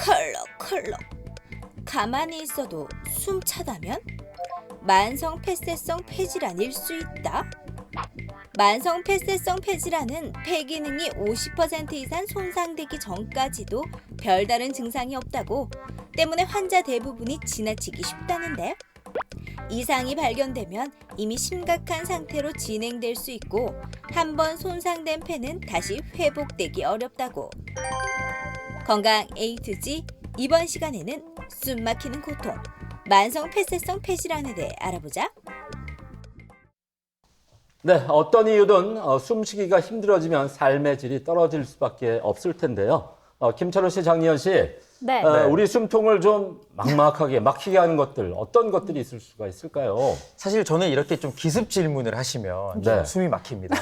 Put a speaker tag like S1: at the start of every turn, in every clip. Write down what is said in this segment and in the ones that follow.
S1: 컬럭컬럭. 가만히 있어도 숨 차다면 만성 폐쇄성 폐질환일 수 있다. 만성 폐쇄성 폐질환은 폐 기능이 50% 이상 손상되기 전까지도 별다른 증상이 없다고, 때문에 환자 대부분이 지나치기 쉽다는데, 이상이 발견되면 이미 심각한 상태로 진행될 수 있고, 한번 손상된 폐는 다시 회복되기 어렵다고. 건강 A to G, 이번 시간에는 숨 막히는 고통, 만성 폐쇄성 폐질환에 대해 알아보자.
S2: 네, 어떤 이유든 숨쉬기가 힘들어지면 삶의 질이 떨어질 수밖에 없을 텐데요. 김철우 씨, 장리연 씨,
S3: 네.
S2: 우리 숨통을 좀 막막하게 막히게 하는 것들, 어떤 것들이 있을 수가 있을까요?
S4: 사실 저는 이렇게 좀 기습 질문을 하시면
S2: 네.
S4: 좀 숨이 막힙니다.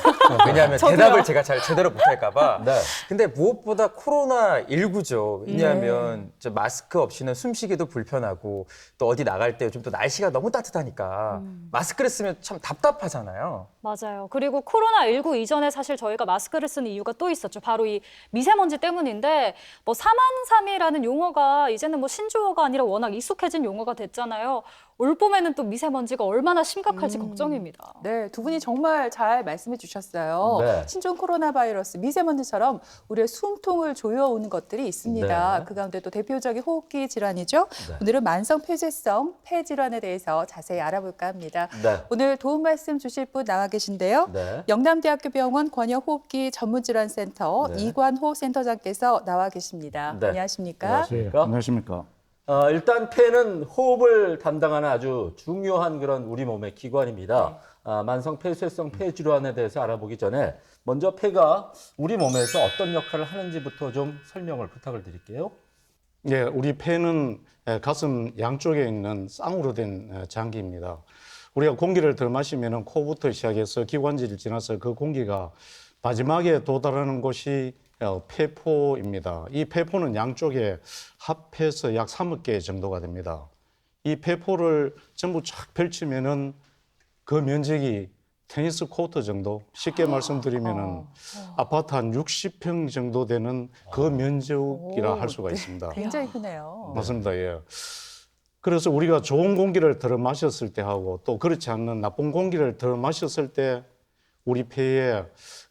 S4: 왜냐하면
S3: 저도요.
S4: 대답을 제가 잘 제대로 못할까 봐.
S2: 네.
S4: 근데 무엇보다 코로나19죠. 왜냐하면 저 마스크 없이는 숨쉬기도 불편하고 또 어디 나갈 때 요즘 또 날씨가 너무 따뜻하니까 마스크를 쓰면 참 답답하잖아요.
S3: 맞아요. 그리고 코로나19 이전에 사실 저희가 마스크를 쓰는 이유가 또 있었죠. 바로 이 미세먼지 때문인데, 뭐 사만삼이라는 용어가 이제는 뭐 신조어가 아니라 워낙 익숙해진 용어가 됐잖아요. 올 봄에는 또 미세먼지가 얼마나 심각할지 걱정입니다.
S5: 네, 두 분이 정말 잘 말씀해 주셨어요.
S2: 네.
S5: 신종 코로나 바이러스, 미세먼지처럼 우리의 숨통을 조여오는 것들이 있습니다.
S2: 네.
S5: 그 가운데 또 대표적인 호흡기 질환이죠.
S2: 네.
S5: 오늘은 만성 폐쇄성 폐질환에 대해서 자세히 알아볼까 합니다.
S2: 네.
S5: 오늘 도움 말씀 주실 분 나와 계신데요.
S2: 네.
S5: 영남대학교 병원 권역호흡기 전문질환센터
S2: 네.
S5: 이관호 센터장께서 나와 계십니다.
S2: 네.
S5: 안녕하십니까?
S2: 안녕하십니까?
S6: 안녕하십니까.
S2: 일단 폐는 호흡을 담당하는 아주 중요한 그런 우리 몸의 기관입니다. 만성 폐쇄성 폐질환에 대해서 알아보기 전에 먼저 폐가 우리 몸에서 어떤 역할을 하는지부터 좀 설명을 부탁을 드릴게요.
S6: 예, 우리 폐는 가슴 양쪽에 있는 쌍으로 된 장기입니다. 우리가 공기를 덜 마시면 코부터 시작해서 기관지를 지나서 그 공기가 마지막에 도달하는 곳이 폐포입니다. 이 폐포는 양쪽에 합해서 약 3억 개 정도가 됩니다. 이 폐포를 전부 쫙 펼치면은 그 면적이 테니스 코트 정도, 쉽게 말씀드리면은 아파트 한 60평 정도 되는 그 면적이라 할 수가 있습니다.
S5: 굉장히 크네요.
S6: 맞습니다. 예. 그래서 우리가 좋은 공기를 들어 마셨을 때 하고 또 그렇지 않는 나쁜 공기를 들어 마셨을 때 우리 폐에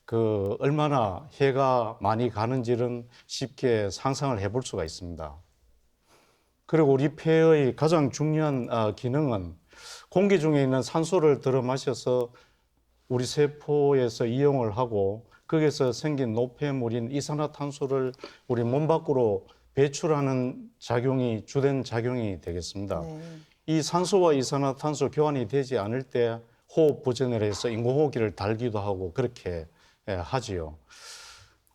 S6: 그 얼마나 해가 많이 가는지는 쉽게 상상을 해볼 수가 있습니다. 그리고 우리 폐의 가장 중요한 기능은 공기 중에 있는 산소를 들어 마셔서 우리 세포에서 이용을 하고 거기서 생긴 노폐물인 이산화탄소를 우리 몸 밖으로 배출하는 작용이 주된 작용이 되겠습니다.
S5: 네.
S6: 이 산소와 이산화탄소 교환이 되지 않을 때 호흡 부전을 해서 인공호흡기를 달기도 하고 그렇게 하지요.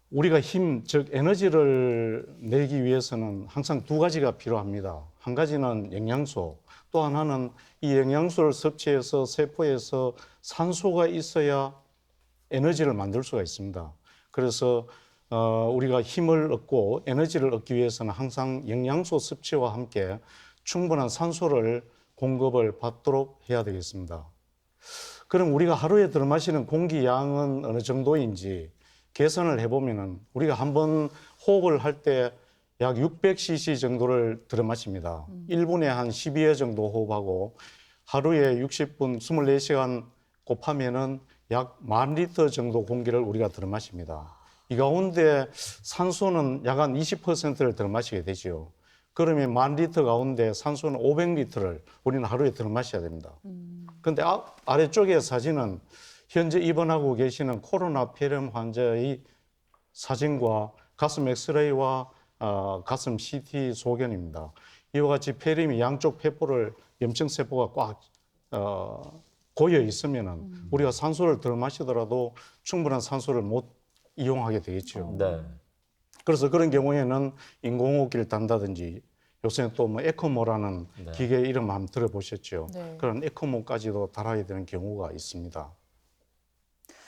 S6: 우리가 힘, 즉 에너지를 내기 위해서는 항상 두 가지가 필요합니다. 한 가지는 영양소, 또 하나는 이 영양소를 섭취해서 세포에서 산소가 있어야 에너지를 만들 수가 있습니다. 그래서 우리가 힘을 얻고 에너지를 얻기 위해서는 항상 영양소 섭취와 함께 충분한 산소를 공급을 받도록 해야 되겠습니다. 그럼 우리가 하루에 들어 마시는 공기 양은 어느 정도인지 계산을 해보면은 우리가 한번 호흡을 할 때 약 600cc 정도를 들어 마십니다. 1분에 한 12회 정도 호흡하고 하루에 60분, 24시간 곱하면은 약 10,000리터 정도 공기를 우리가 들어 마십니다. 이 가운데 산소는 약 한 20%를 들어 마시게 되지요. 그러면 10,000리터 가운데 산소는 500리터를 우리는 하루에 들어 마셔야 됩니다. 그런데 아래쪽의 사진은 현재 입원하고 계시는 코로나 폐렴 환자의 사진과 가슴 엑스레이와 가슴 CT 소견입니다. 이와 같이 폐렴이 양쪽 폐포를 염증세포가 꽉 고여 있으면은 우리가 산소를 덜 마시더라도 충분한 산소를 못 이용하게 되겠죠.
S2: 네.
S6: 그래서 그런 경우에는 인공호흡기를 단다든지 요새는 또 뭐 에코모라는
S2: 네.
S6: 기계 이름 한번 들어보셨죠?
S5: 네.
S6: 그런 에코모까지도 달아야 되는 경우가 있습니다.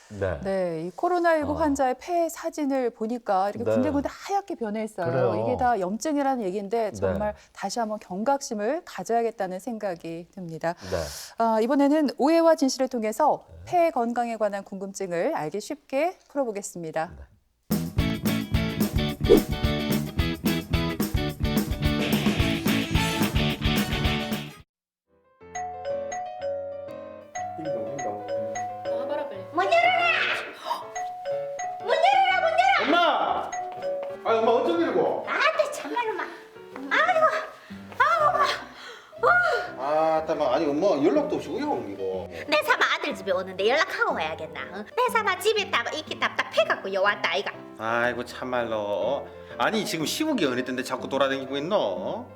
S2: 네.
S5: 네, 이 코로나19 환자의 폐 사진을 보니까 이렇게
S2: 네.
S5: 군데군데 하얗게 변해 있어요.
S2: 그래요.
S5: 이게 다 염증이라는 얘기인데 정말
S2: 네.
S5: 다시 한번 경각심을 가져야겠다는 생각이 듭니다.
S2: 네.
S5: 이번에는 오해와 진실을 통해서 폐 건강에 관한 궁금증을 알기 쉽게 풀어보겠습니다.
S7: 이거 뭐 연락도 없이 형 이거.
S8: 내 삼아 아들 집에 오는데 연락하고 와야겠나? 응? 내 삼아 집에 있기 답답해갖고 여왔다 아이가.
S7: 아이고 참말로. 아니 지금 시국이 어느 때인데 자꾸 돌아다니고 있노?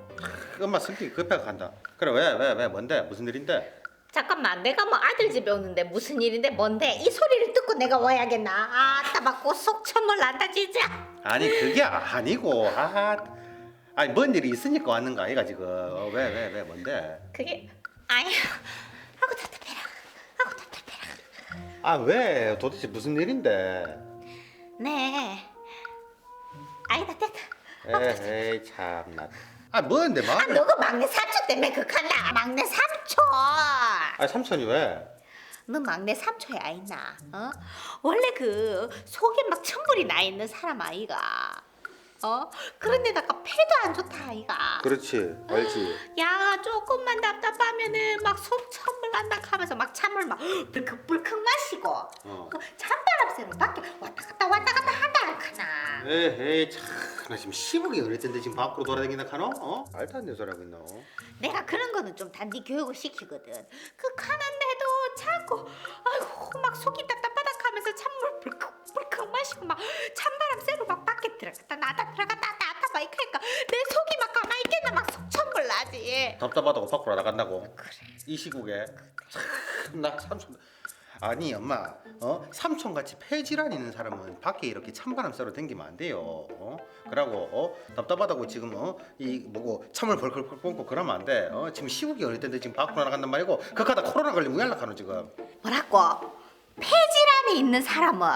S7: 엄마 성격이 급하게 간다. 그래 왜 뭔데 무슨 일인데?
S8: 잠깐만 내가 뭐 아들 집에 오는데 무슨 일인데 뭔데? 이 소리를 듣고 내가 와야겠나? 아따 맞고 속 천물 난다 진짜.
S7: 아니 그게 아니고 아니 뭔 일이 있으니까 왔는가 아이가 지금. 왜 뭔데?
S8: 그게 아휴 아고 답답해라. 아고 답답해라.
S7: 아 왜 도대체 무슨 일인데?
S8: 네. 아니다 됐다.
S7: 에이 참나. 아 뭔데 말?
S8: 너가 막내 삼촌 때문에 극한다. 막내 삼촌.
S7: 아 삼촌이 왜?
S8: 너 막내 삼촌이 아이나? 어? 원래 그 속에 막 천불이 나 있는 사람 아이가. 그런데다가 폐도 안 좋다 아이가.
S7: 그렇지 알지.
S8: 야 조금만 답답하면은 막 속 천물 난다 하면서 막 찬물 막 불컥불컥 마시고 그 찬바람 쐬러 밖에 왔다 갔다 한다 카나.
S7: 에이 참나 지금 시국이 어릴 텐데 지금 밖으로 돌아다닌다 카노? 말도 안 되는 소리 하고 있노.
S8: 내가 그런 거는 좀 단디 교육을 시키거든. 그 카난데도 자꾸 아이고 막 속이 답답하다 하면서 찬물 불컥불컥 마시고 막 찬바람 쐬러 막 밖에 들어갔다 나갔다 막 이렇게 하니까 내 속이 막 가만히 있겠나 막 속천물 나지.
S7: 답답하다고 밖으로 나간다고? 그래. 이 시국에 참나 삼촌. 아니 엄마 삼촌같이 폐질환 있는 사람은 밖에 이렇게 찬바람 쐬러 댕기면 안 돼요. 그러고 답답하다고 지금 이 뭐고 찬물 벌컥 뿜고 그러면 안 돼. 지금 시국이 어릴 텐데 지금 밖으로 나간단 말이고 그하다 코로나 걸리면 왜 연락하노 지금.
S8: 뭐라고? 폐질환이 있는 사람은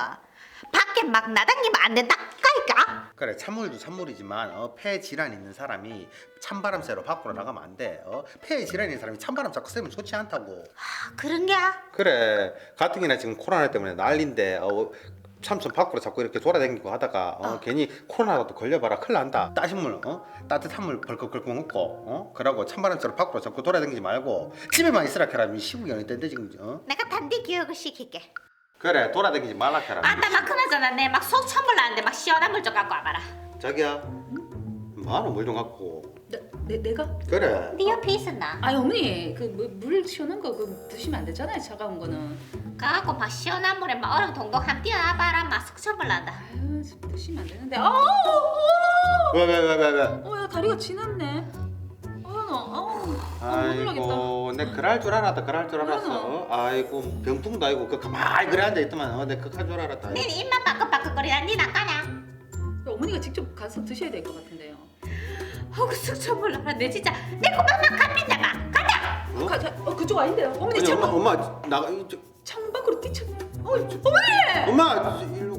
S8: 밖에 막 나다니면 안 된다 까이까?
S7: 그래 찬물도 찬물이지만 폐 질환 있는 사람이 찬바람 쐬러 밖으로 나가면 안 돼. 폐 질환 있는 사람이 찬바람 자꾸 쐬면 좋지 않다고.
S8: 그런게야?
S7: 그래 가뜩이나 지금 코로나 때문에 난린데 삼촌 밖으로 자꾸 이렇게 돌아다니고 하다가 괜히 코로나라도 걸려봐라 큰일 난다. 따신 물 따뜻한 물 벌컥벌컥 먹고 그러고 찬바람 쐬러 밖으로 자꾸 돌아다니지 말고 집에만 있으라 캐라. 시국이 어느 때인데 지금
S8: 내가 단디 교육을 시킬게.
S7: 그래 돌아다니지 말라 캐라.
S8: 아따 막 그나저나 내 막 속 천물 나는데 막 시원한 물 좀 갖고 와봐라.
S7: 자기야 많은 물 좀 갖고.
S9: 내가?
S7: 그래
S8: 네 옆에 있었나?
S9: 아니 어머니 그 물 시원한 거 그 드시면 안 되잖아요. 차가운 거는.
S8: 가갖고 막 시원한 물에 막 얼음 동동 한 뛰어와봐라. 막 속 천물 난다.
S9: 아유 드시면 안 되는데.
S7: 왜?
S9: 야 다리가 지났네.
S7: 아이고 내 그럴 줄 알았다. 그럴 줄 알았어. 아이고 병풍도 아니고 그 가만히 그래 앉아있더만 내 그럴 줄 알았다.
S8: 네 입만 빠끗빠끗거리다 니 나까냐?
S9: 어머니가 직접 가서 드셔야 될 것 같은데요.
S8: 속 천물 나라. 내 진짜 내 고만 막 갑니다 막. 가자.
S9: 그쪽 아닌데요. 어머니
S7: 아니,
S9: 창문
S7: 엄마 나가
S9: 창밖으로 뛰쳐.
S7: 엄마 일로.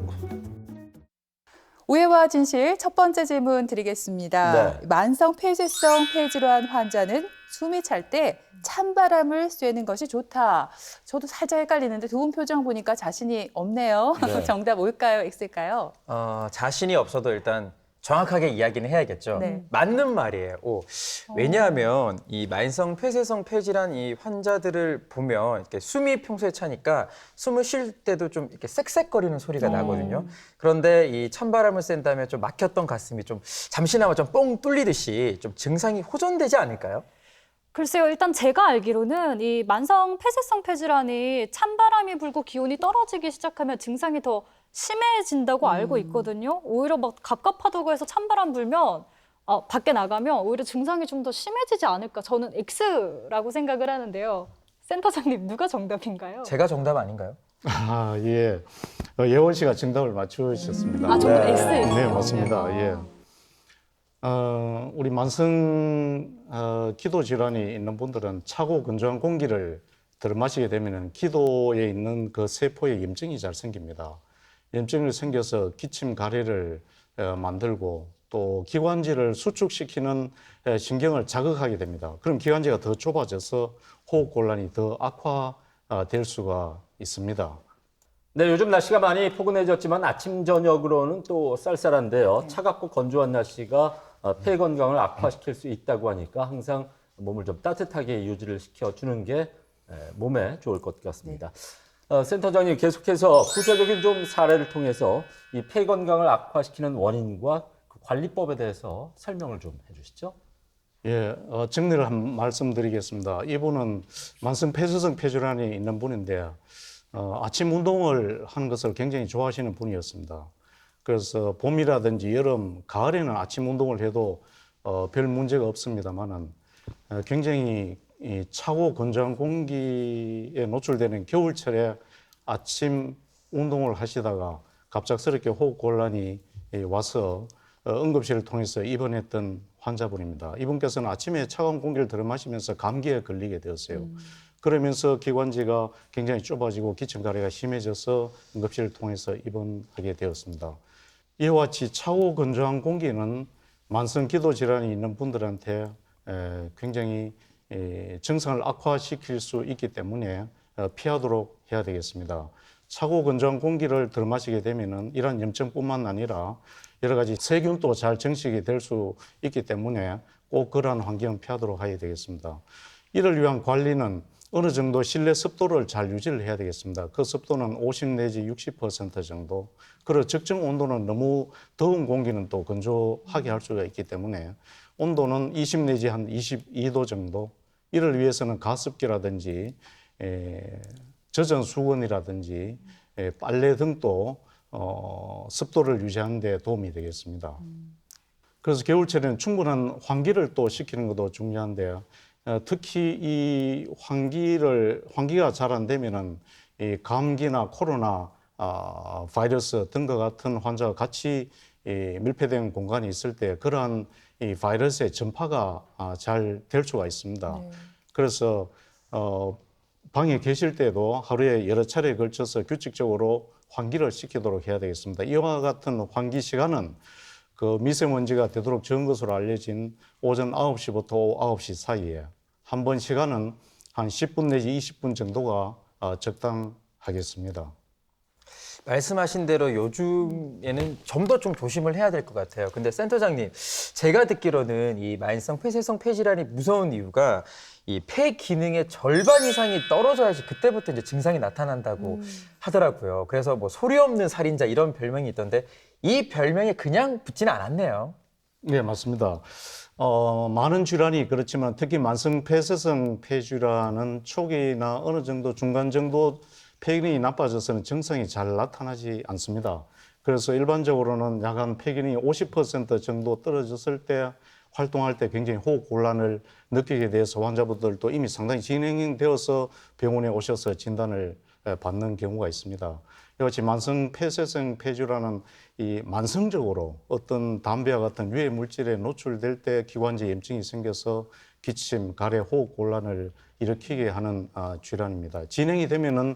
S5: 오해와 진실 첫 번째 질문 드리겠습니다.
S2: 네.
S5: 만성 폐쇄성 폐질환 환자는 숨이 찰 때 찬바람을 쐬는 것이 좋다. 저도 살짝 헷갈리는데 두 분 표정 보니까 자신이 없네요.
S2: 네.
S5: 정답 올까요? X일까요?
S4: 자신이 없어도 일단 정확하게 이야기는 해야겠죠.
S5: 네.
S4: 맞는 말이에요. 왜냐하면 이 만성 폐쇄성 폐질환 이 환자들을 보면 이렇게 숨이 평소에 차니까 숨을 쉴 때도 좀 이렇게 쌕쌕거리는 소리가 나거든요. 그런데 이 찬바람을 쐰 다음에 좀 막혔던 가슴이 좀 잠시나마 좀 뻥 뚫리듯이 좀 증상이 호전되지 않을까요?
S3: 글쎄요, 일단 제가 알기로는 이 만성 폐쇄성 폐질환이 찬바람이 불고 기온이 떨어지기 시작하면 증상이 더 심해진다고 알고 있거든요. 오히려 막 갑갑하다고 해서 찬바람 불면 밖에 나가면 오히려 증상이 좀 더 심해지지 않을까. 저는 X라고 생각을 하는데요. 센터장님 누가 정답인가요?
S4: 제가 정답 아닌가요?
S6: 아, 예. 예원 씨가 정답을 맞추셨습니다.
S3: 아, 저도 X예요.
S6: 네, 맞습니다. 예. 우리 만성 기도 질환이 있는 분들은 차고 건조한 공기를 들이마시게 되면 기도에 있는 그 세포에 염증이 잘 생깁니다. 염증이 생겨서 기침 가래를 만들고 또 기관지를 수축시키는 신경을 자극하게 됩니다. 그럼 기관지가 더 좁아져서 호흡 곤란이 더 악화될 수가 있습니다.
S2: 네, 요즘 날씨가 많이 포근해졌지만 아침 저녁으로는 또 쌀쌀한데요. 차갑고 건조한 날씨가 폐 건강을 악화시킬 수 있다고 하니까 항상 몸을 좀 따뜻하게 유지를 시켜주는 게 몸에 좋을 것 같습니다. 센터장님 계속해서 구체적인 좀 사례를 통해서 이 폐 건강을 악화시키는 원인과 그 관리법에 대해서 설명을 좀 해주시죠.
S6: 예, 정리를 한 말씀드리겠습니다. 이분은 만성 폐쇄성 폐질환이 있는 분인데 아침 운동을 하는 것을 굉장히 좋아하시는 분이었습니다. 그래서 봄이라든지 여름, 가을에는 아침 운동을 해도 별 문제가 없습니다만은 굉장히 이 차고 건조한 공기에 노출되는 겨울철에 아침 운동을 하시다가 갑작스럽게 호흡 곤란이 와서 응급실을 통해서 입원했던 환자분입니다. 이분께서는 아침에 차가운 공기를 들이마시면서 감기에 걸리게 되었어요. 그러면서 기관지가 굉장히 좁아지고 기침가래가 심해져서 응급실을 통해서 입원하게 되었습니다. 이와 같이 차고 건조한 공기는 만성 기도 질환이 있는 분들한테 굉장히 증상을 악화시킬 수 있기 때문에 피하도록 해야 되겠습니다. 차고 건조한 공기를 들이마시게 되면은 이러한 염증뿐만 아니라 여러 가지 세균도 잘 증식이 될 수 있기 때문에 꼭 그러한 환경을 피하도록 해야 되겠습니다. 이를 위한 관리는 어느 정도 실내 습도를 잘 유지를 해야 되겠습니다. 그 습도는 50 내지 60% 정도. 그리고 적정 온도는 너무 더운 공기는 또 건조하게 할 수가 있기 때문에 온도는 20 내지 한 22도 정도. 이를 위해서는 가습기라든지 젖은 수건이라든지 빨래 등도 습도를 유지하는 데 도움이 되겠습니다. 그래서 겨울철에는 충분한 환기를 또 시키는 것도 중요한데요. 특히 이 환기가 잘 안 되면은 이 감기나 코로나 바이러스 등과 같은 환자가 같이 밀폐된 공간이 있을 때 그러한 이 바이러스의 전파가 잘 될 수가 있습니다. 그래서 방에 계실 때도 하루에 여러 차례에 걸쳐서 규칙적으로 환기를 시키도록 해야 되겠습니다. 이와 같은 환기 시간은 그 미세먼지가 되도록 적은 것으로 알려진 오전 9시부터 오후 9시 사이에 한 번 시간은 한 10분 내지 20분 정도가 적당하겠습니다.
S4: 말씀하신 대로 요즘에는 좀 더 좀 조심을 해야 될 것 같아요. 근데 센터장님, 제가 듣기로는 이 만성 폐쇄성 폐질환이 무서운 이유가 이 폐 기능의 절반 이상이 떨어져야지 그때부터 이제 증상이 나타난다고 하더라고요. 그래서 뭐 소리 없는 살인자 이런 별명이 있던데 이 별명에 그냥 붙지는 않았네요.
S6: 네, 맞습니다. 많은 질환이 그렇지만 특히 만성 폐쇄성 폐질환은 초기나 어느 정도 중간 정도 폐기능이 나빠져서는 증상이 잘 나타나지 않습니다. 그래서 일반적으로는 약 한 폐기능이 50% 정도 떨어졌을 때 활동할 때 굉장히 호흡 곤란을 느끼게 돼서 환자분들도 이미 상당히 진행되어서 병원에 오셔서 진단을 받는 경우가 있습니다. 이같이 만성 폐쇄성 폐질환은 이 만성적으로 어떤 담배와 같은 유해 물질에 노출될 때 기관지 염증이 생겨서 기침, 가래, 호흡 곤란을 일으키게 하는 질환입니다. 진행이 되면은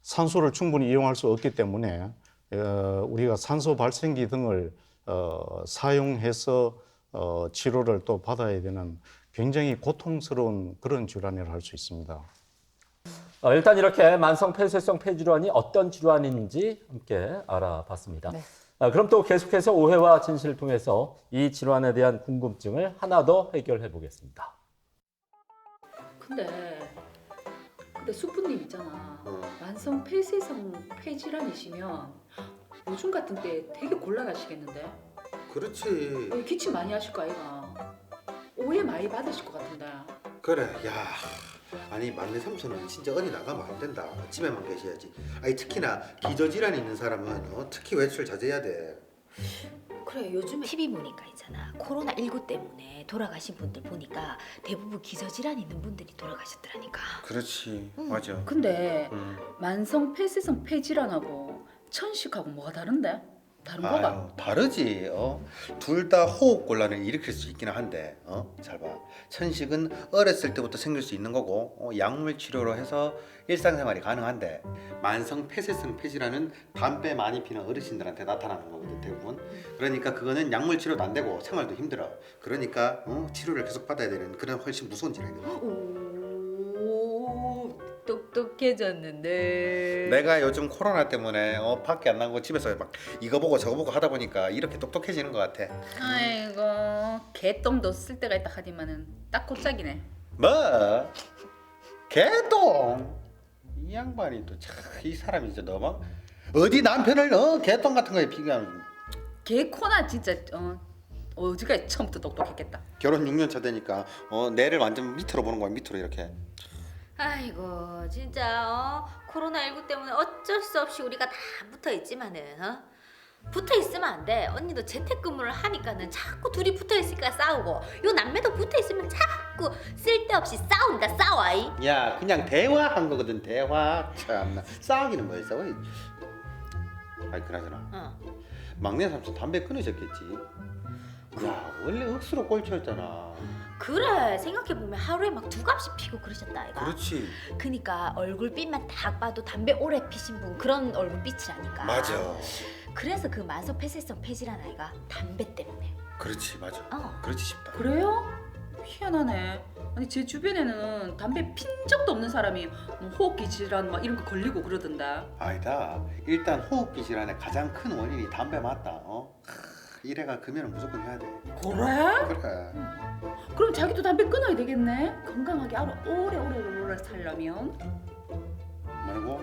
S6: 산소를 충분히 이용할 수 없기 때문에 우리가 산소 발생기 등을 사용해서 치료를 또 받아야 되는 굉장히 고통스러운 그런 질환이라 할 수 있습니다.
S2: 일단 이렇게 만성 폐쇄성 폐질환이 어떤 질환인지 함께 알아봤습니다.
S5: 네.
S2: 그럼 또 계속해서 오해와 진실을 통해서 이 질환에 대한 궁금증을 하나 더 해결해 보겠습니다.
S9: 근데 수프님 있잖아. 만성 폐쇄성 폐질환이시면 요즘 같은 때 되게 곤란하시겠는데?
S7: 그렇지.
S9: 기침 많이 하실 거 아이가? 오해 많이 받으실 것 같은데.
S7: 그래, 야, 아니 막내 삼촌은 진짜 어디 나가면 안 된다. 집에만 계셔야지. 아니 특히나 기저질환이 있는 사람은 특히 외출 자제해야 돼.
S8: 그래 요즘에 TV 보니까 있잖아 코로나19 때문에 돌아가신 분들 보니까 대부분 기저질환 있는 분들이 돌아가셨더라니까.
S7: 그렇지, 맞아.
S9: 근데 만성 폐쇄성 폐질환하고 천식하고 뭐가 다른데? 다른 거가?
S7: 아유, 다르지. 둘 다 호흡 곤란을 일으킬 수 있기는 한데, 잘 봐. 천식은 어렸을 때부터 생길 수 있는 거고, 약물 치료로 해서 일상생활이 가능한데, 만성 폐쇄성 폐질환은 담배 많이 피는 어르신들한테 나타나는 거거든 대부분. 그러니까 그거는 약물 치료도 안 되고 생활도 힘들어. 그러니까 치료를 계속 받아야 되는 그런 훨씬 무서운 질환이거든.
S9: 오, 똑똑해졌는데.
S7: 내가 요즘 코로나 때문에 밖에 안 나가고 집에서 막 이거 보고 저거 보고 하다 보니까 이렇게 똑똑해지는 것 같아.
S9: 아이고, 개똥도 쓸 때가 있다 하지만은 딱 곧짝이네.
S7: 뭐? 개똥? 이 양반이 또 참 이 사람이 진짜 너무 어디 남편을 개똥 같은 거에 비교하면
S9: 개코나 진짜 어지가 처음부터 똑똑했겠다.
S7: 결혼 6년 차 되니까 뇌를 완전 밑으로 보는 거야. 밑으로 이렇게.
S8: 아이고 진짜 코로나19 때문에 어쩔 수 없이 우리가 다 붙어 있지만은 붙어 있으면 안 돼. 언니도 재택근무를 하니까는 자꾸 둘이 붙어 있으니까 싸우고 요 남매도 붙어 있으면 자꾸 쓸데없이 싸운다 싸워.
S7: 야 그냥 대화한 거거든. 대화. 참나 싸우기는 뭐야 싸워. 아이 그나저나 막내 삼촌 담배 끊으셨겠지. 야 원래 억수로 꼴찌였잖아.
S8: 그래 생각해보면 하루에 막 2갑씩 피고 그러셨다 아이가.
S7: 그렇지.
S8: 그니까 얼굴빛만 딱 봐도 담배 오래 피신 분 그런 얼굴빛이라니까.
S7: 맞아.
S8: 그래서 그 만성 폐쇄성 폐질환 아이가 담배 때문에.
S7: 그렇지 맞아.
S8: 어.
S7: 그렇지 싶다.
S9: 그래요? 희한하네. 아니 제 주변에는 담배 핀 적도 없는 사람이 뭐 호흡기 질환 막 이런 거 걸리고 그러던데.
S7: 아니다. 일단 호흡기 질환의 가장 큰 원인이 담배 맞다. 이래가 금연은 무조건 해야 돼.
S9: 그래?
S7: 그래.
S9: 그럼 자기도 담배 끊어야 되겠네. 건강하게 오래 살려면.
S7: 뭐라고?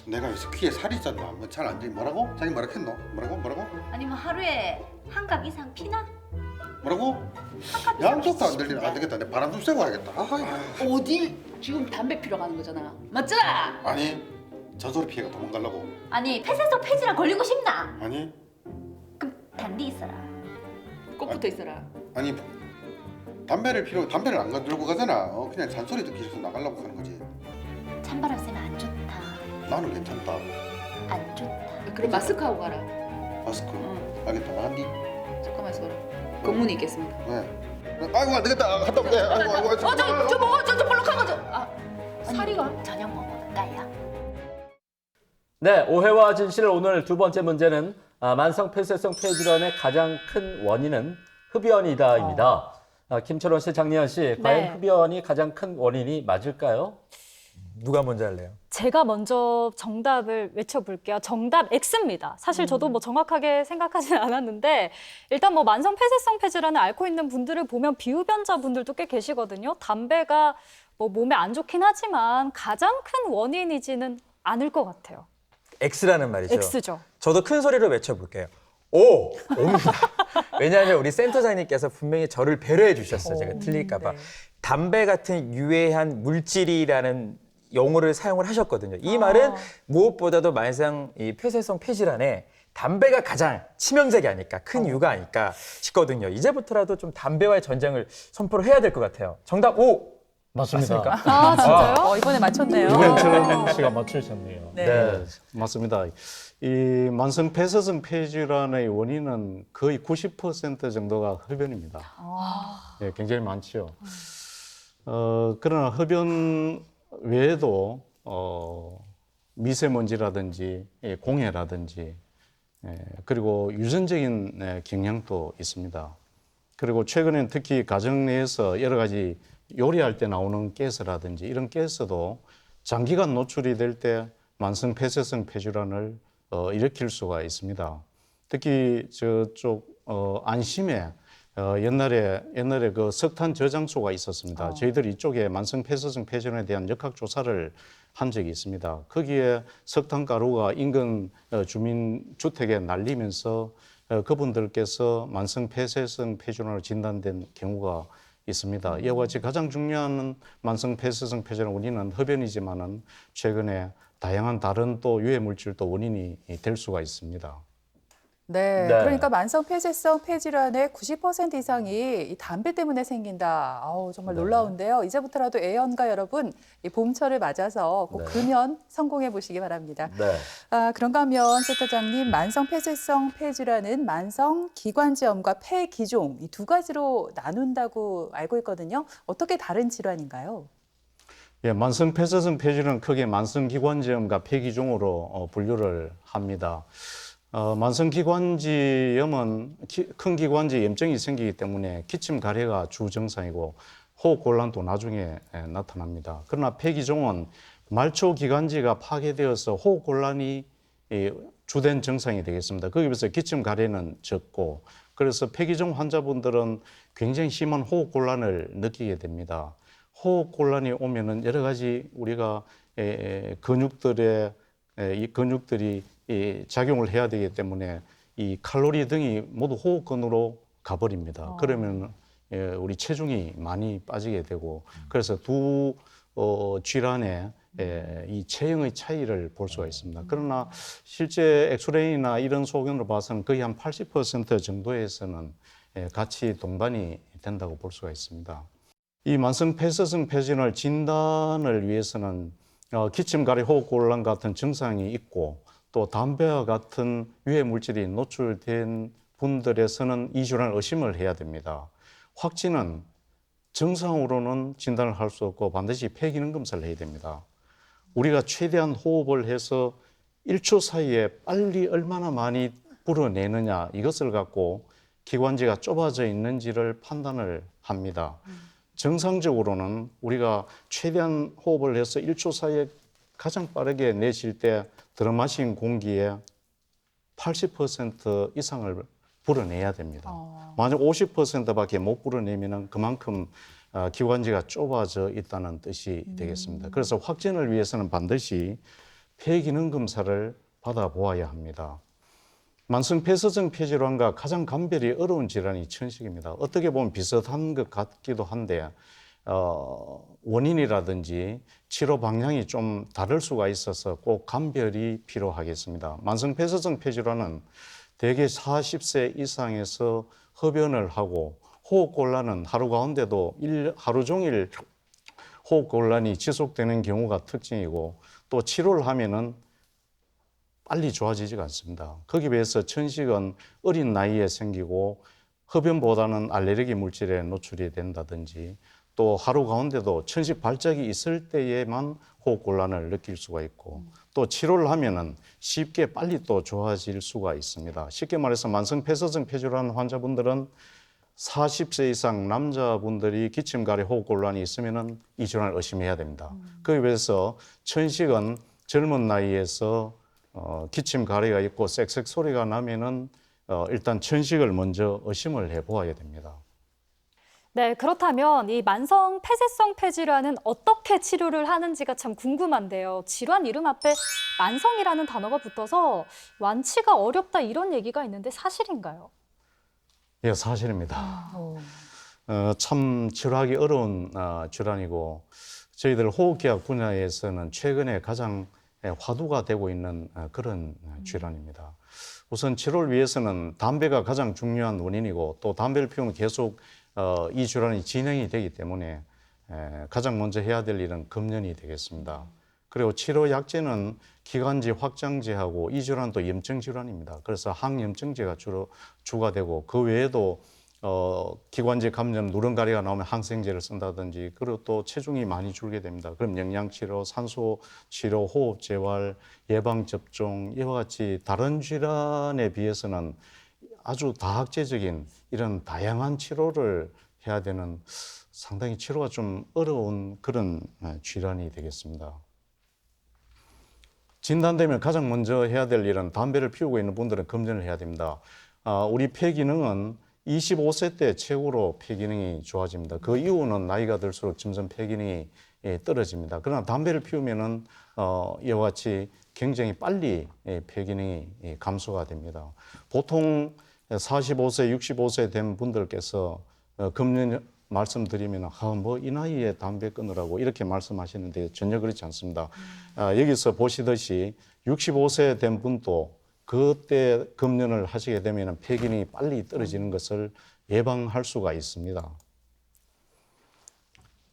S7: 내가 요새 귀에 살이 쪘나? 뭐 잘 안 들리. 뭐라고? 자기 뭐라 했노? 뭐라고?
S8: 아니면 하루에 1갑 이상 피나?
S7: 뭐라고? 양쪽도 안 들리나? 안 되겠다. 내 바람 좀 쐬고 와야겠다.
S9: 어디 지금 담배 피러 가는 거잖아. 맞잖아.
S7: 아니 전소리 피해가 도망가려고.
S8: 아니 폐쇄성 폐질환 걸리고 싶나?
S7: 아니
S8: 그럼 단디 있어라.
S9: 꼭 붙어 있어라.
S7: 아니 담배를 안 들고 가잖아. 그냥 잔소리 듣기 싫어서 나가려고 하는 거지.
S8: 찬바람 쐬면 안 좋다.
S7: 나는 괜찮다.
S8: 안 좋다.
S9: 그럼 마스크 하고 가라.
S7: 마스크.
S9: 응.
S7: 알겠다. 나간디.
S9: 잠깐만 있어라. 검문이 있겠습니다.
S7: 네. 아이고 안 되겠다. 갔다 올게. 아이고.
S9: 저 먹어. 저 볼록한 거 저. 사리가.
S8: 저녁 먹어볼까요?
S2: 네, 오해와 진실 오늘 두 번째 문제는 만성 폐쇄성 폐질환의 가장 큰 원인은 흡연이다입니다. 김철원 씨, 장리연 씨, 과연
S3: 네.
S2: 흡연이 가장 큰 원인이 맞을까요?
S4: 누가 먼저 할래요?
S3: 제가 먼저 정답을 외쳐볼게요. 정답 X입니다. 사실 저도 뭐 정확하게 생각하지는 않았는데 일단 뭐 만성 폐쇄성 폐질환을 앓고 있는 분들을 보면 비흡연자 분들도 꽤 계시거든요. 담배가 뭐 몸에 안 좋긴 하지만 가장 큰 원인이지는 않을 것 같아요.
S4: X라는 말이죠.
S3: X죠.
S4: 저도 큰 소리로 외쳐볼게요. 옵니다. 왜냐하면 우리 센터장님께서 분명히 저를 배려해 주셨어요. 제가 틀릴까 봐.
S3: 네.
S4: 담배 같은 유해한 물질이라는 용어를 사용을 하셨거든요. 이 말은 무엇보다도 만성 이 폐쇄성 폐질환에 담배가 가장 치명적이 아닐까, 큰 이유가 아닐까 싶거든요. 이제부터라도 좀 담배와의 전쟁을 선포를 해야 될 것 같아요. 정답 O!
S6: 맞습니다.
S4: 맞습니까?
S3: 아, 진짜요?
S5: 이번에 맞췄네요.
S6: 유현철 씨가 맞추셨네요.
S5: 네.
S6: 맞습니다. 이 만성 폐쇄성 폐질환의 원인은 거의 90% 정도가 흡연입니다. 네, 굉장히 많죠. 그러나 흡연 외에도 미세먼지라든지 공해라든지 그리고 유전적인 경향도 있습니다. 그리고 최근엔 특히 가정 내에서 여러 가지 요리할 때 나오는 가스라든지 이런 가스도 장기간 노출이 될 때 만성 폐쇄성 폐질환을 일으킬 수가 있습니다. 특히 저쪽 안심에 옛날에 그 석탄 저장소가 있었습니다. 저희들이 이쪽에 만성 폐쇄성 폐질환에 대한 역학 조사를 한 적이 있습니다. 거기에 석탄 가루가 인근 주민 주택에 날리면서 그분들께서 만성 폐쇄성 폐질환으로 진단된 경우가 있습니다. 이와 같이 가장 중요한 만성 폐쇄성 폐질환 원인은 흡연이지만은 최근에 다양한 다른 또 유해 물질도 원인이 될 수가 있습니다.
S5: 네,
S2: 네.
S5: 그러니까 만성 폐쇄성 폐질환의 90% 이상이 이 담배 때문에 생긴다. 아우, 정말 놀라운데요. 이제부터라도 애연가 여러분, 이 봄철을 맞아서 꼭
S2: 네.
S5: 금연 성공해 보시기 바랍니다.
S2: 네.
S5: 그런가 하면 센터장님, 만성 폐쇄성 폐질환은 만성 기관지염과 폐기종 이 두 가지로 나눈다고 알고 있거든요. 어떻게 다른 질환인가요?
S6: 예, 만성 폐쇄성 폐질환은 크게 만성 기관지염과 폐기종으로 분류를 합니다. 만성 기관지염은 큰 기관지 염증이 생기기 때문에 기침 가래가 주 증상이고 호흡 곤란도 나중에 나타납니다. 그러나 폐기종은 말초 기관지가 파괴되어서 호흡 곤란이 주된 증상이 되겠습니다. 거기에 비해서 기침 가래는 적고 그래서 폐기종 환자분들은 굉장히 심한 호흡 곤란을 느끼게 됩니다. 호흡 곤란이 오면은 여러 가지 우리가 근육들이 작용을 해야 되기 때문에 이 칼로리 등이 모두 호흡근으로 가버립니다. 그러면 우리 체중이 많이 빠지게 되고 그래서 두 질환의 이 체형의 차이를 볼 수가 있습니다. 그러나 실제 엑스레이나 이런 소견으로 봐서는 거의 한 80% 정도에서는 같이 동반이 된다고 볼 수가 있습니다. 이 만성 폐쇄성 폐질환 진단을 위해서는 기침, 가래, 호흡곤란 같은 증상이 있고 또 담배와 같은 유해 물질이 노출된 분들에서는 이 질환을 의심을 해야 됩니다. 확진은 정상으로는 진단을 할 수 없고 반드시 폐기능 검사를 해야 됩니다. 우리가 최대한 호흡을 해서 1초 사이에 빨리 얼마나 많이 불어내느냐 이것을 갖고 기관지가 좁아져 있는지를 판단을 합니다. 정상적으로는 우리가 최대한 호흡을 해서 1초 사이에 가장 빠르게 내쉴 때 들어마신 공기의 80% 이상을 불어내야 됩니다. 만약 50%밖에 못 불어내면 그만큼 기관지가 좁아져 있다는 뜻이 되겠습니다. 그래서 확진을 위해서는 반드시 폐기능 검사를 받아보아야 합니다. 만성 폐쇄성 폐질환과 가장 감별이 어려운 질환이 천식입니다. 어떻게 보면 비슷한 것 같기도 한데 원인이라든지 치료 방향이 좀 다를 수가 있어서 꼭 감별이 필요하겠습니다. 만성 폐쇄성 폐질환은 대개 40세 이상에서 흡연을 하고 호흡곤란은 하루 가운데도 하루 종일 호흡곤란이 지속되는 경우가 특징이고 또 치료를 하면은 빨리 좋아지지가 않습니다. 거기에 비해서 천식은 어린 나이에 생기고 흡연보다는 알레르기 물질에 노출이 된다든지 또 하루 가운데도 천식 발작이 있을 때에만 호흡곤란을 느낄 수가 있고 또 치료를 하면은 쉽게 빨리 또 좋아질 수가 있습니다. 쉽게 말해서 만성 폐쇄성 폐질환 환자분들은 40세 이상 남자분들이 기침, 가래, 호흡곤란이 있으면은 이 질환을 의심해야 됩니다. 거기에 비해서 천식은 젊은 나이에서 기침, 가래가 있고 쌕쌕 소리가 나면은 일단 천식을 먼저 의심을 해보아야 됩니다.
S3: 네, 그렇다면 이 만성 폐쇄성 폐질환은 어떻게 치료를 하는지가 참 궁금한데요. 질환 이름 앞에 만성이라는 단어가 붙어서 완치가 어렵다 이런 얘기가 있는데 사실인가요?
S6: 예, 사실입니다. 참 치료하기 어려운 질환이고 저희들 호흡기학 분야에서는 최근에 가장 화두가 되고 있는 그런 질환입니다. 우선 치료를 위해서는 담배가 가장 중요한 원인이고 또 담배를 피우면 계속 이 질환이 진행이 되기 때문에 가장 먼저 해야 될 일은 금연이 되겠습니다. 그리고 치료 약제는 기관지 확장제하고 이 질환도 염증 질환입니다. 그래서 항염증제가 주로 주가 되고 그 외에도 기관지 감염, 누런가리가 나오면 항생제를 쓴다든지 그리고 또 체중이 많이 줄게 됩니다. 그럼 영양치료, 산소치료, 호흡재활, 예방접종 이와 같이 다른 질환에 비해서는 아주 다학제적인 이런 다양한 치료를 해야 되는 상당히 치료가 좀 어려운 그런 질환이 되겠습니다. 진단되면 가장 먼저 해야 될 일은 담배를 피우고 있는 분들은 금연을 해야 됩니다. 우리 폐 기능은 25세 때 최고로 폐 기능이 좋아집니다. 그 이후는 나이가 들수록 점점 폐 기능이 떨어집니다. 그러나 담배를 피우면은 이와 같이 굉장히 빨리 폐 기능이 감소가 됩니다. 보통 45세, 65세 된 분들께서 금연 말씀드리면 뭐 이 나이에 담배 끊으라고 이렇게 말씀하시는데 전혀 그렇지 않습니다. 여기서 보시듯이 65세 된 분도 그때 금연을 하시게 되면 폐기능이 빨리 떨어지는 것을 예방할 수가 있습니다.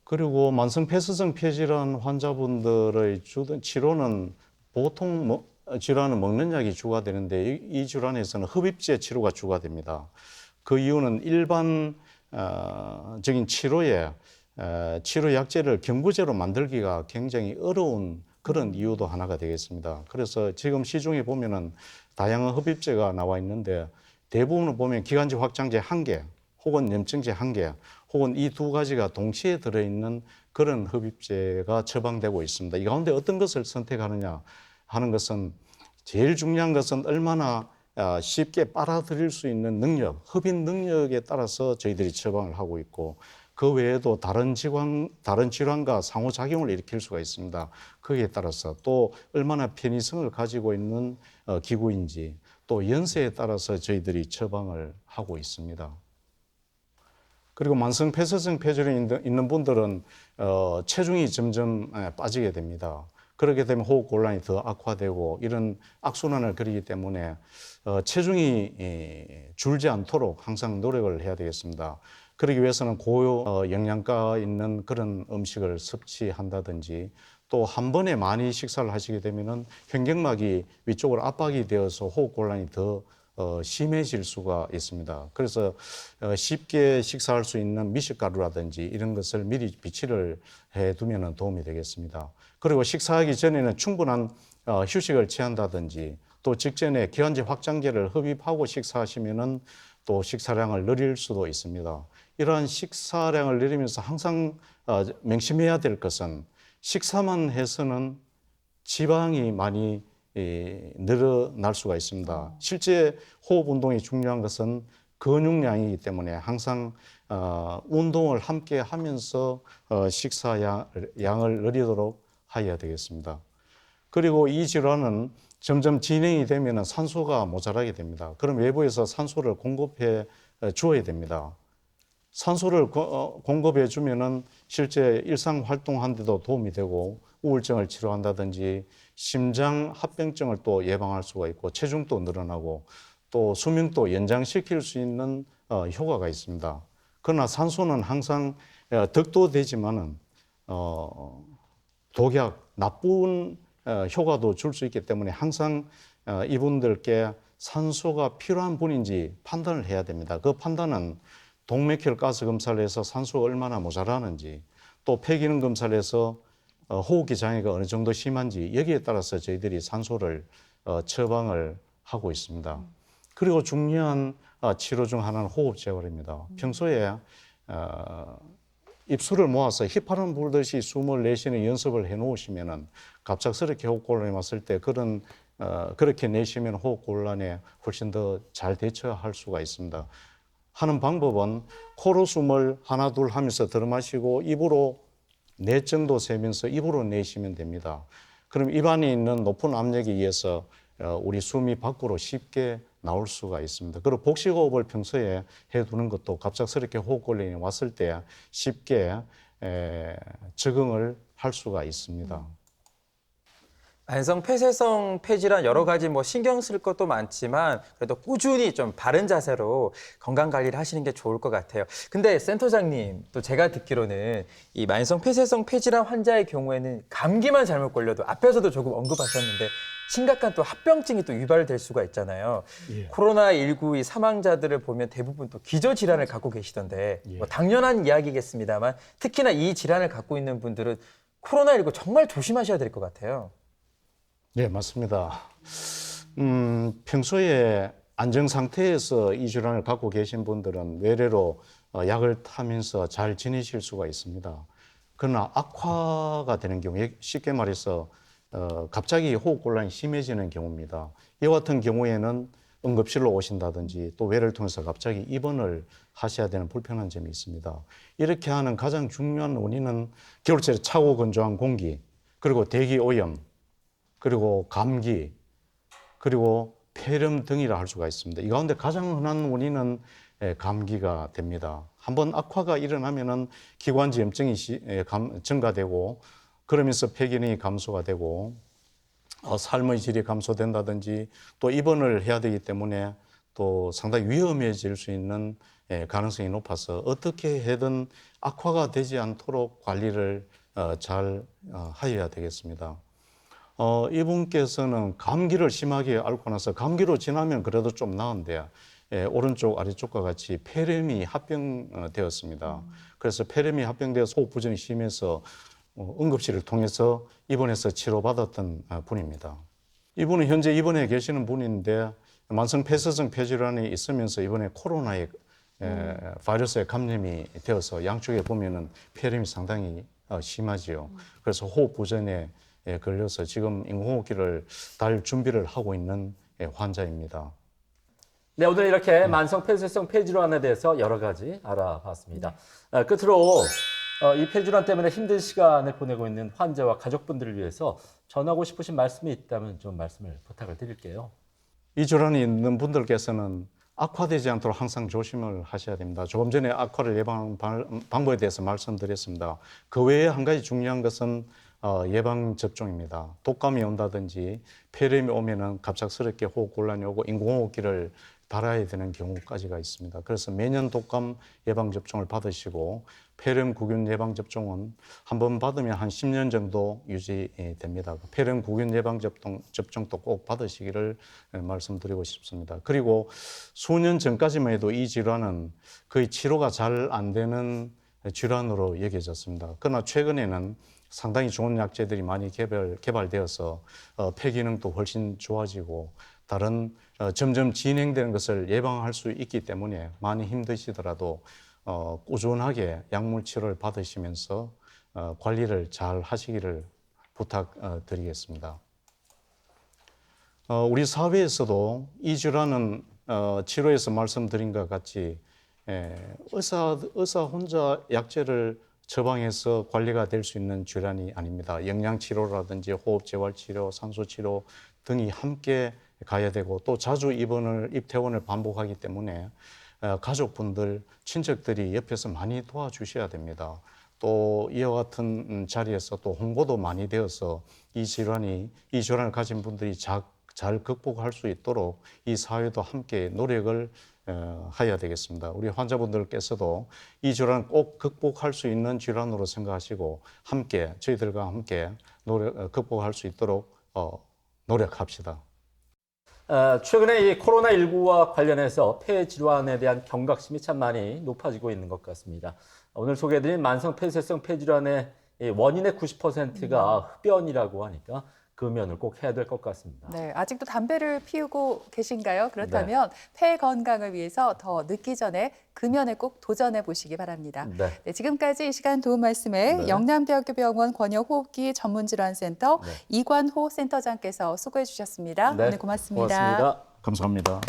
S6: 그리고 만성 폐쇄성 폐질환 환자분들의 주된 치료는 보통 질환은 먹는 약이 주가 되는데 이 질환에서는 흡입제 치료가 주가 됩니다. 그 이유는 일반적인 치료에 치료 약제를 경부제로 만들기가 굉장히 어려운 그런 이유도 하나가 되겠습니다. 그래서 지금 시중에 보면은 다양한 흡입제가 나와 있는데 대부분을 보면 기관지 확장제 1개 혹은 염증제 1개 혹은 이 두 가지가 동시에 들어있는 그런 흡입제가 처방되고 있습니다. 이 가운데 어떤 것을 선택하느냐 하는 것은 제일 중요한 것은 얼마나 쉽게 빨아들일 수 있는 능력, 흡입 능력에 따라서 저희들이 처방을 하고 있고 그 외에도 다른 질환과 상호작용을 일으킬 수가 있습니다. 거기에 따라서 또 얼마나 편의성을 가지고 있는 기구인지 또 연세에 따라서 저희들이 처방을 하고 있습니다. 그리고 만성 폐쇄성 폐질환이 있는 분들은 체중이 점점 빠지게 됩니다. 그렇게 되면 호흡 곤란이 더 악화되고 이런 악순환을 그리기 때문에 체중이 줄지 않도록 항상 노력을 해야 되겠습니다. 그러기 위해서는 고요 영양가 있는 그런 음식을 섭취한다든지 또 한 번에 많이 식사를 하시게 되면은 횡격막이 위쪽으로 압박이 되어서 호흡 곤란이 더 심해질 수가 있습니다. 그래서 쉽게 식사할 수 있는 미숫가루라든지 이런 것을 미리 비치를 해두면 도움이 되겠습니다. 그리고 식사하기 전에는 충분한 휴식을 취한다든지 또 직전에 기관지 확장제를 흡입하고 식사하시면은 또 식사량을 늘릴 수도 있습니다. 이러한 식사량을 늘리면서 항상 명심해야 될 것은 식사만 해서는 지방이 많이 늘어날 수가 있습니다. 실제 호흡 운동이 중요한 것은 근육량이기 때문에 항상 운동을 함께 하면서 식사량을 늘리도록 해야 되겠습니다. 그리고 이 질환은 점점 진행이 되면 산소가 모자라게 됩니다. 그럼 외부에서 산소를 공급해 주어야 됩니다. 산소를 공급해 주면은 실제 일상 활동하는데도 도움이 되고 우울증을 치료한다든지 심장 합병증을 또 예방할 수가 있고 체중도 늘어나고 또 수명도 연장시킬 수 있는 효과가 있습니다. 그러나 산소는 항상 덕도 되지만은 독약, 나쁜 효과도 줄 수 있기 때문에 항상 이분들께 산소가 필요한 분인지 판단을 해야 됩니다. 그 판단은 동맥혈 가스 검사를 해서 산소가 얼마나 모자라는지 또 폐기능 검사를 해서 호흡기 장애가 어느 정도 심한지 여기에 따라서 저희들이 산소를 처방을 하고 있습니다. 그리고 중요한 치료 중 하나는 호흡 재활입니다. 평소에 입술을 모아서 휘파람 불듯이 숨을 내쉬는 연습을 해 놓으시면은 갑작스럽게 호흡 곤란이 왔을 때 그렇게 내쉬면 호흡 곤란에 훨씬 더 잘 대처할 수가 있습니다. 하는 방법은 코로 숨을 하나 둘 하면서 들어 마시고 입으로 넷 정도 세면서 입으로 내쉬면 됩니다. 그럼 입 안에 있는 높은 압력에 의해서 우리 숨이 밖으로 쉽게 나올 수가 있습니다. 그리고 복식호흡을 평소에 해두는 것도 갑작스럽게 호흡곤란이 왔을 때 쉽게 적응을 할 수가 있습니다.
S4: 만성 폐쇄성 폐질환 여러 가지 뭐 신경 쓸 것도 많지만 그래도 꾸준히 좀 바른 자세로 건강 관리를 하시는 게 좋을 것 같아요. 근데 센터장님, 또 제가 듣기로는 이 만성 폐쇄성 폐질환 환자의 경우에는 감기만 잘못 걸려도 앞에서도 조금 언급하셨는데 심각한 또 합병증이 또 유발될 수가 있잖아요.
S6: 예.
S4: 코로나19 이 사망자들을 보면 대부분 또 기저질환을 갖고 계시던데
S6: 예.
S4: 뭐 당연한 이야기겠습니다만 특히나 이 질환을 갖고 있는 분들은 코로나19 정말 조심하셔야 될 것 같아요.
S6: 네, 맞습니다. 평소에 안정 상태에서 이 질환을 갖고 계신 분들은 외래로 약을 타면서 잘 지내실 수가 있습니다. 그러나 악화가 되는 경우에 쉽게 말해서 갑자기 호흡곤란이 심해지는 경우입니다. 이와 같은 경우에는 응급실로 오신다든지 또 외래를 통해서 갑자기 입원을 하셔야 되는 불편한 점이 있습니다. 이렇게 하는 가장 중요한 원인은 겨울철에 차고 건조한 공기, 그리고 대기 오염, 그리고 감기, 그리고 폐렴 등이라 할 수가 있습니다. 이 가운데 가장 흔한 원인은 감기가 됩니다. 한번 악화가 일어나면은 기관지 염증이 증가되고 그러면서 폐기능이 감소가 되고 삶의 질이 감소된다든지 또 입원을 해야 되기 때문에 또 상당히 위험해질 수 있는 가능성이 높아서 어떻게 해든 악화가 되지 않도록 관리를 잘 하여야 되겠습니다. 이분께서는 감기를 심하게 앓고 나서 감기로 지나면 그래도 좀 나은데 오른쪽 아래쪽과 같이 폐렴이 합병되었습니다. 그래서 폐렴이 합병되어서 호흡 부전이 심해서 응급실을 통해서 입원해서 치료받았던 분입니다. 이분은 현재 입원해 계시는 분인데 만성 폐쇄성 폐질환이 있으면서 이번에 코로나에 바이러스에 감염이 되어서 양쪽에 보면은 폐렴이 상당히 심하지요. 그래서 호흡 부전에 걸려서 지금 인공호흡기를 달 준비를 하고 있는 환자입니다.
S2: 네, 오늘 이렇게 만성 폐쇄성 폐질환에 대해서 여러 가지 알아봤습니다. 끝으로 이 폐질환 때문에 힘든 시간을 보내고 있는 환자와 가족분들을 위해서 전하고 싶으신 말씀이 있다면 좀 말씀을 부탁을 드릴게요.
S6: 이 질환이 있는 분들께서는 악화되지 않도록 항상 조심을 하셔야 됩니다. 조금 전에 악화를 예방 방법에 대해서 말씀드렸습니다. 그 외에 한 가지 중요한 것은 예방 접종입니다. 독감이 온다든지 폐렴이 오면은 갑작스럽게 호흡 곤란이 오고 인공호흡기를 달아야 되는 경우까지가 있습니다. 그래서 매년 독감 예방 접종을 받으시고 폐렴 구균 예방 접종은 한번 받으면 한 10년 정도 유지됩니다. 폐렴 구균 예방 접종도 꼭 받으시기를 말씀드리고 싶습니다. 그리고 수년 전까지만 해도 이 질환은 거의 치료가 잘 안 되는 질환으로 여겨졌습니다. 그러나 최근에는 상당히 좋은 약제들이 많이 개발되어서 폐 기능도 훨씬 좋아지고 다른 점점 진행되는 것을 예방할 수 있기 때문에 많이 힘드시더라도 꾸준하게 약물 치료를 받으시면서 관리를 잘 하시기를 부탁드리겠습니다. 우리 사회에서도 이 질환은 치료에서 말씀드린 것 같이 의사 혼자 약제를 처방해서 관리가 될 수 있는 질환이 아닙니다. 영양치료라든지 호흡재활치료, 산소치료 등이 함께 가야 되고 또 자주 입퇴원을 반복하기 때문에 가족분들, 친척들이 옆에서 많이 도와주셔야 됩니다. 또 이와 같은 자리에서 또 홍보도 많이 되어서 이 질환을 가진 분들이 잘 극복할 수 있도록 이 사회도 함께 노력을 해야 되겠습니다. 우리 환자분들께서도 이 질환을 꼭 극복할 수 있는 질환으로 생각하시고 저희들과 함께 극복할 수 있도록 노력합시다.
S2: 최근에 이 코로나19와 관련해서 폐 질환에 대한 경각심이 참 많이 높아지고 있는 것 같습니다. 오늘 소개해드린 만성 폐쇄성 폐질환의 원인의 90%가 흡연이라고 하니까 금연을 꼭 해야 될 것 같습니다.
S5: 네, 아직도 담배를 피우고 계신가요? 그렇다면 폐 건강을 위해서 더 늦기 전에 금연에 꼭 도전해 보시기 바랍니다.
S2: 네.
S5: 네, 지금까지 이 시간 도움 말씀에
S2: 네.
S5: 영남대학교 병원 권역호흡기 전문질환센터
S2: 네.
S5: 이관호 센터장께서 수고해 주셨습니다.
S2: 네,
S5: 오늘 고맙습니다.
S2: 고맙습니다.
S6: 감사합니다.